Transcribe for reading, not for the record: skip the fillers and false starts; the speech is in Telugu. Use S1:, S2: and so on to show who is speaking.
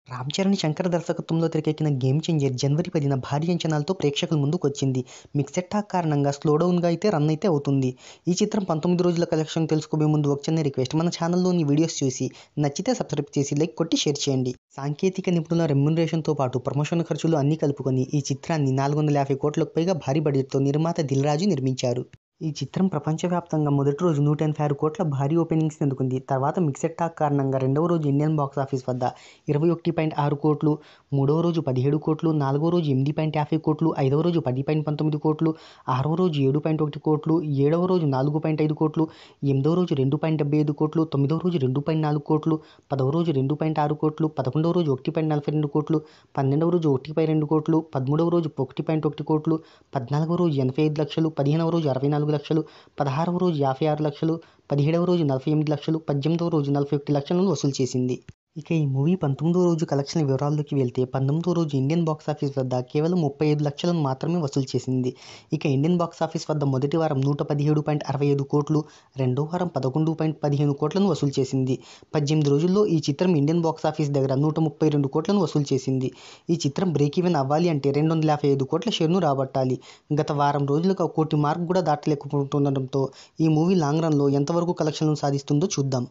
S1: రామ్ చరణ్ శంకర్ దర్శకత్వంలో తెరకెక్కిన గేమ్ చేంజర్ జనవరి 10న భారీ అంచనాలతో ప్రేక్షకుల ముందుకు వచ్చింది. మిక్సెడ్ టాక్ కారణంగా స్లో డౌన్గా అయితే రన్ అయితే అవుతుంది. ఈ చిత్రం 19 రోజుల కలెక్షన్ తెలుసుకోబోయే ముందు ఒక చిన్న రిక్వెస్ట్, మన ఛానల్లోని వీడియోస్ చూసి నచ్చితే సబ్స్క్రైబ్ చేసి లైక్ కొట్టి షేర్ చేయండి. సాంకేతిక నిపుణుల రెమ్యునరేషన్తో పాటు ప్రమోషన్ ఖర్చులు అన్నీ కలుపుకొని ఈ చిత్రాన్ని 450 కోట్లకు పైగా భారీ బడ్జెట్తో నిర్మాత దిల్ రాజు నిర్మించారు. ఈ చిత్రం ప్రపంచవ్యాప్తంగా మొదటి రోజు 186 కోట్ల భారీ ఓపెనింగ్స్ని అందుకుంది. తర్వాత మిక్సెడ్ టాక్ కారణంగా రెండవ రోజు ఇండియన్ బాక్స్ ఆఫీస్ వద్ద 21.6 కోట్లు, మూడవ రోజు 17 కోట్లు, నాలుగవ రోజు 8.50 కోట్లు, ఐదవ రోజు 10.19 కోట్లు, ఆరవ రోజు 7.1 కోట్లు, ఏడవ రోజు 4.5 కోట్లు, ఎనిమిదవ రోజు 2.75 కోట్లు, తొమ్మిదవ రోజు 2.4 కోట్లు, పదవ రోజు 2.6 కోట్లు, 11వ రోజు 1.42 కోట్లు, 12వ రోజు 1.2 కోట్లు, 13వ రోజు 1.1 కోట్లు, 14వ రోజు 85 లక్షలు, 15వ రోజు 64 లక్షలు, 16వ రోజు 56 లక్షలు, 17వ రోజు 48 లక్షలు, 18వ రోజు 41 లక్షలను వసూలు చేసింది. ఇక ఈ మూవీ 19వ రోజు కలెక్షన్ల వివరాల్లోకి వెళ్తే 19వ రోజు ఇండియన్ బాక్స్ ఆఫీస్ వద్ద కేవలం 35 లక్షలను మాత్రమే వసూలు చేసింది. ఇక ఇండియన్ బాక్స్ ఆఫీస్ వద్ద మొదటి వారం 117.65 కోట్లు, రెండో వారం 11.15 కోట్లను వసూలు చేసింది. 18 రోజుల్లో ఈ చిత్రం ఇండియన్ బాక్స్ ఆఫీస్ దగ్గర 132 కోట్లను వసూలు చేసింది. ఈ చిత్రం బ్రేక్ ఈవెన్ అవ్వాలి అంటే 255 కోట్ల షేర్ను రాబట్టాలి. గత వారం రోజులుగా కోటి మార్క్ కూడా దాటలేకపోతుండటంతో ఈ మూవీ లాంగ్ రన్లో ఎంతవరకు కలెక్షన్లను సాధిస్తుందో చూద్దాం.